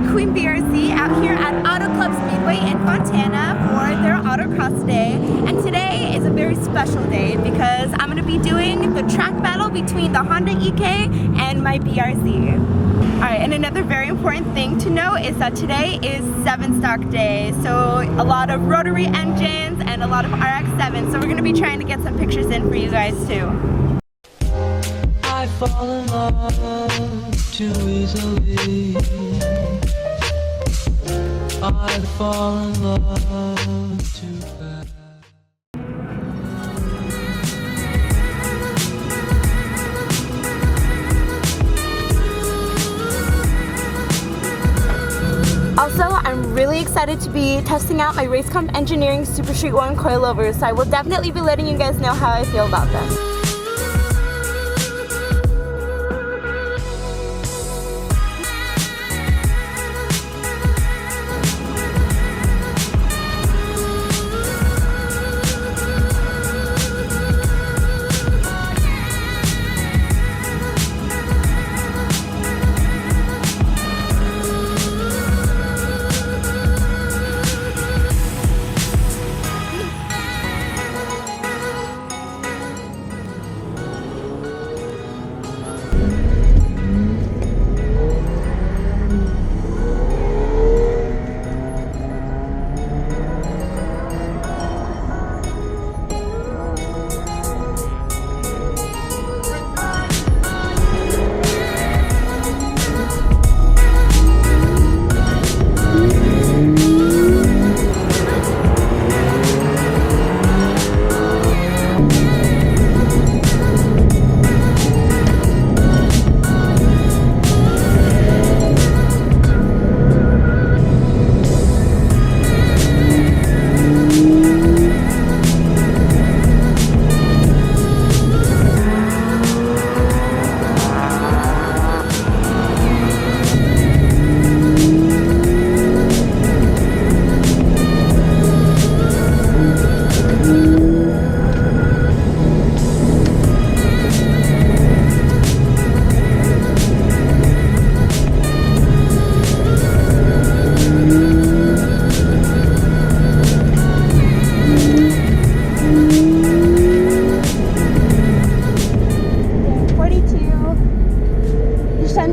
Civic and BRZ out here at Auto Club Speedway in Fontana for their Autocross day. And today is a very special day because I'm going to be doing the track battle between the Honda EK and my BRZ. Alright, and another very important thing to know is that today is 7-stock day. So a lot of rotary engines and a lot of RX-7. So we're going to be trying to get some pictures in for you guys too. I fall in love too easily. I fall in love too fast. Also, I'm really excited to be testing out my Race Comp Engineering Super Street 1 coilovers, so I will definitely be letting you guys know how I feel about them.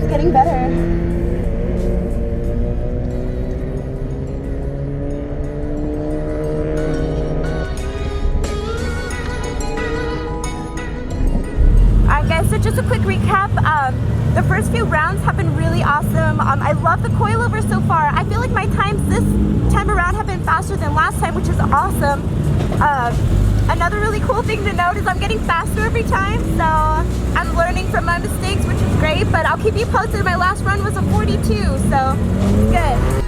Getting better. Alright guys, so just a quick recap. The first few rounds have been really awesome. I love the coilover so far. I feel like my times this time around have been faster than last time, which is awesome. Another really cool thing to note is I'm getting faster every time, so I'm learning from my mistakes, which is great, but I'll keep you posted. My last run was a 42, so it's good.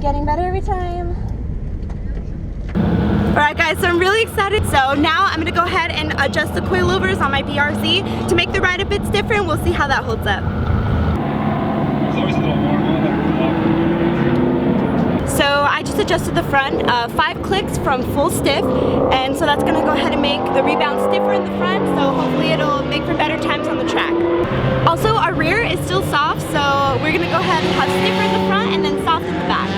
Getting better every time. Alright guys, so I'm really excited. So now I'm going to go ahead and adjust the coilovers on my BRZ to make the ride a bit different. We'll see how that holds up. There's always a little more on. So I just adjusted the front 5 clicks from full stiff, and so that's going to go ahead and make the rebound stiffer in the front, so hopefully it'll make for better times on the track. Also, our rear is still soft, so we're going to go ahead and have stiffer in the front and then soft in the back.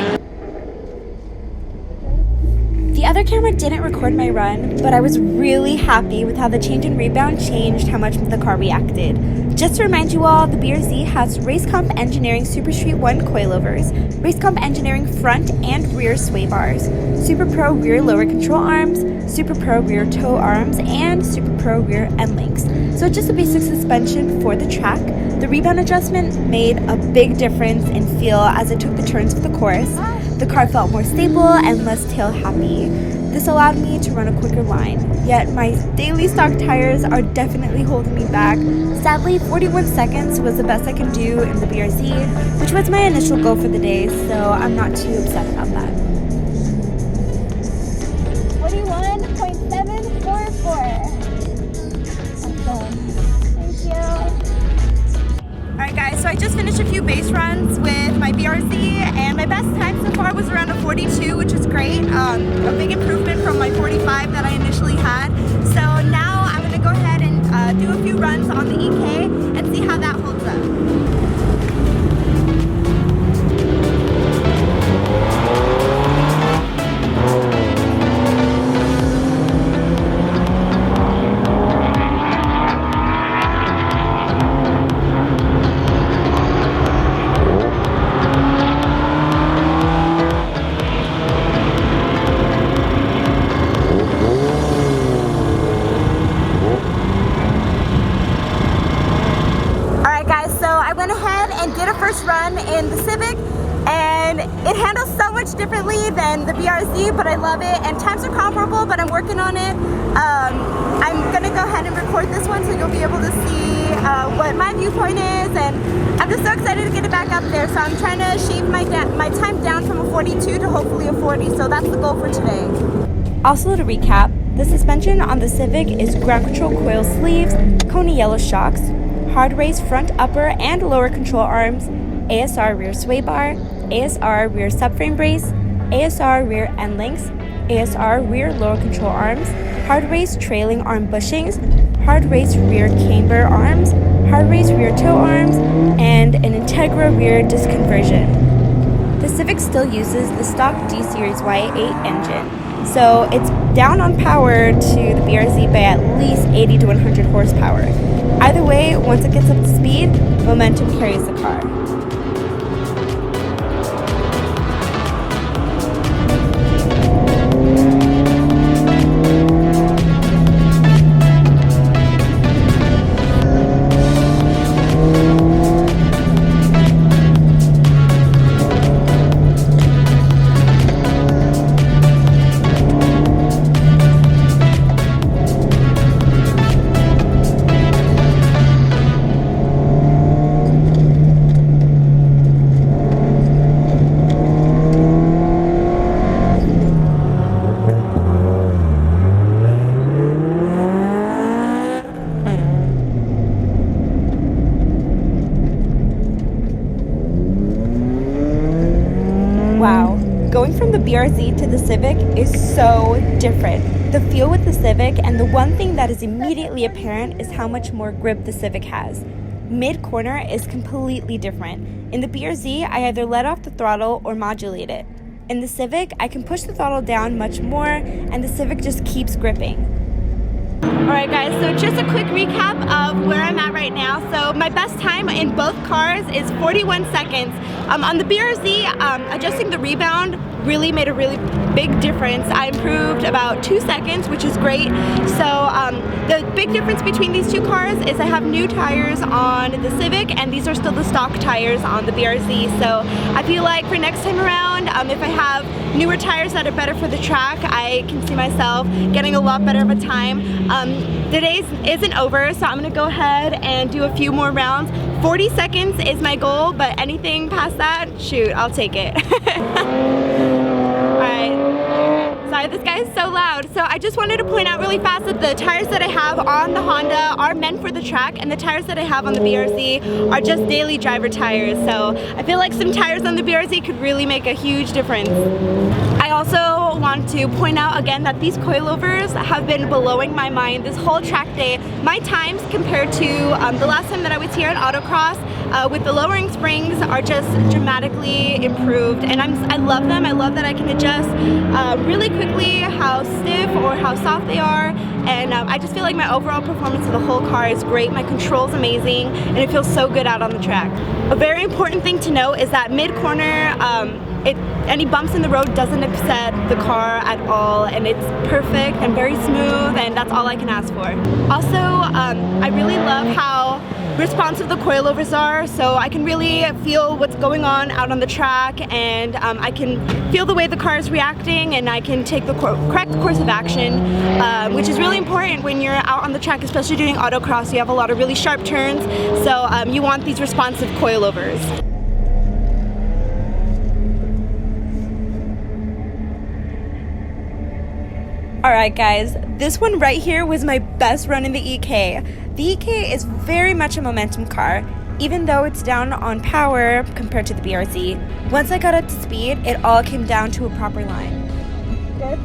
The other camera didn't record my run, but I was really happy with how the change in rebound changed how much the car reacted. Just to remind you all, the BRZ has Race Comp Engineering Super Street 1 coilovers, Race Comp Engineering front and rear sway bars, Super Pro rear lower control arms, Super Pro rear toe arms, and Super Pro rear end links. So just a basic suspension for the track. The rebound adjustment made a big difference in feel as it took the turns of the course. The car felt more stable and less tail happy. This allowed me to run a quicker line, yet my daily stock tires are definitely holding me back. Sadly, 41 seconds was the best I can do in the BRZ, which was my initial goal for the day, so I'm not too upset about that. 41.744. Thank you. Alright guys, so I just finished a few base runs with my BRZ, and my best time so far was around a 42, which is great. A big improvement from my 45 that I initially had. So now I'm going to go ahead and do a few runs on the EK and see how that holds up. Run in the Civic, and it handles so much differently than the BRZ, but I love it, and times are comparable, but I'm working on it. I'm gonna go ahead and record this one so you'll be able to see what my viewpoint is, and I'm just so excited to get it back up there. So I'm trying to shave my time down from a 42 to hopefully a 40, so that's the goal for today. Also, to recap, the suspension on the Civic is ground control coil sleeves, Kona yellow shocks, hard race front upper and lower control arms, ASR rear sway bar, ASR rear subframe brace, ASR rear end links, ASR rear lower control arms, hard race trailing arm bushings, hard race rear camber arms, hard race rear toe arms, and an Integra rear disc conversion. The Civic still uses the stock D Series Y8 engine, so it's down on power to the BRZ by at least 80 to 100 horsepower. Either way, once it gets up to speed, momentum carries the car. Wow, going from the BRZ to the Civic is so different. The feel with the Civic, and the one thing that is immediately apparent, is how much more grip the Civic has. Mid-corner is completely different. In the BRZ, I either let off the throttle or modulate it. In the Civic, I can push the throttle down much more, and the Civic just keeps gripping. Alright guys, so just a quick recap of where I'm at right now. So my best time in both cars is 41 seconds. On the BRZ, adjusting the rebound really made a really big difference. I improved about 2 seconds, which is great. So the big difference between these two cars is I have new tires on the Civic, and these are still the stock tires on the BRZ. So I feel like for next time around, if I have newer tires that are better for the track, I can see myself getting a lot better of a time. The day isn't over, so I'm gonna go ahead and do a few more rounds. 40 seconds is my goal, but anything past that, shoot, I'll take it. Alright, sorry, this guy is so loud. So I just wanted to point out really fast that the tires that I have on the Honda are meant for the track, and the tires that I have on the BRZ are just daily driver tires. So I feel like some tires on the BRZ could really make a huge difference. I also want to point out again that these coilovers have been blowing my mind this whole track day. My times compared to the last time that I was here at Autocross, with the lowering springs are just dramatically improved, and I love them. I love that I can adjust really quickly how stiff or how soft they are, and I just feel like my overall performance of the whole car is great. My control's amazing, and it feels so good out on the track. A very important thing to note is that mid-corner, any bumps in the road doesn't upset the car at all, and it's perfect and very smooth, and that's all I can ask for. Also, I really love how responsive the coilovers are, so I can really feel what's going on out on the track, and I can feel the way the car is reacting, and I can take the correct course of action, which is really important when you're out on the track, especially doing autocross. You have a lot of really sharp turns, so you want these responsive coilovers. Alright guys, this one right here was my best run in the EK. The EK is very much a momentum car, even though it's down on power compared to the BRZ. Once I got up to speed, it all came down to a proper line. Good.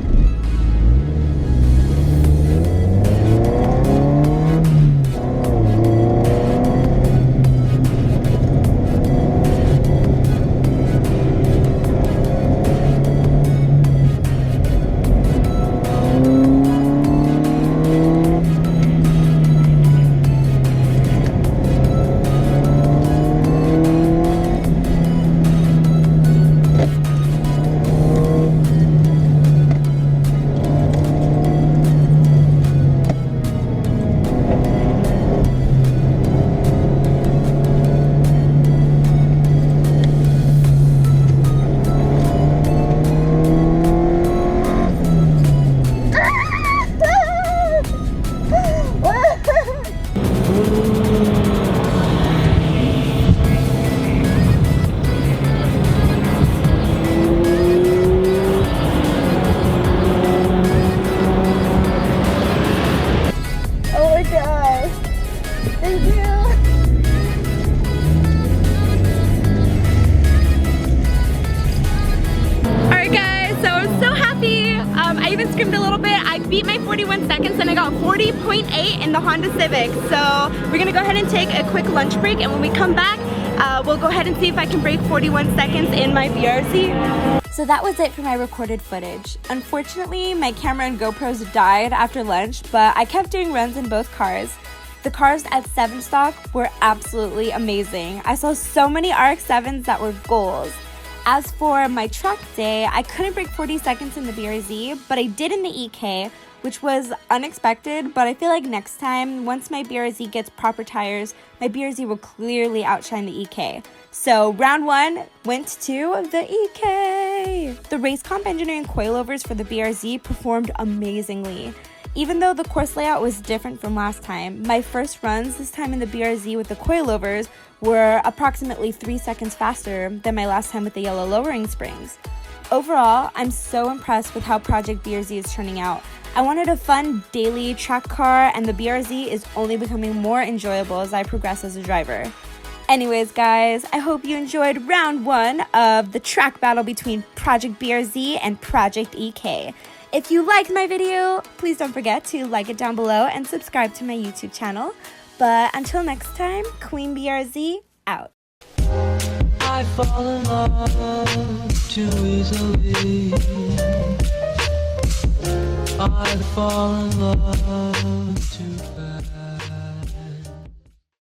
I even screamed a little bit. I beat my 41 seconds and I got 40.8 in the Honda Civic. So we're gonna go ahead and take a quick lunch break, and when we come back, we'll go ahead and see if I can break 41 seconds in my BRZ. So that was it for my recorded footage. Unfortunately, my camera and GoPros died after lunch, but I kept doing runs in both cars. The cars at SEVENSTOCK were absolutely amazing. I saw so many RX-7s that were goals. As for my track day, I couldn't break 40 seconds in the BRZ, but I did in the EK, which was unexpected, but I feel like next time, once my BRZ gets proper tires, my BRZ will clearly outshine the EK. So round one went to the EK. The race comp engineering coilovers for the BRZ performed amazingly. Even though the course layout was different from last time, my first runs this time in the BRZ with the coilovers were approximately 3 seconds faster than my last time with the yellow lowering springs. Overall, I'm so impressed with how Project BRZ is turning out. I wanted a fun daily track car, and the BRZ is only becoming more enjoyable as I progress as a driver. Anyways guys, I hope you enjoyed round one of the track battle between Project BRZ and Project EK. If you liked my video, please don't forget to like it down below and subscribe to my YouTube channel. But until next time, Queen BRZ out. I fall in love too easily. I fall in love too fast.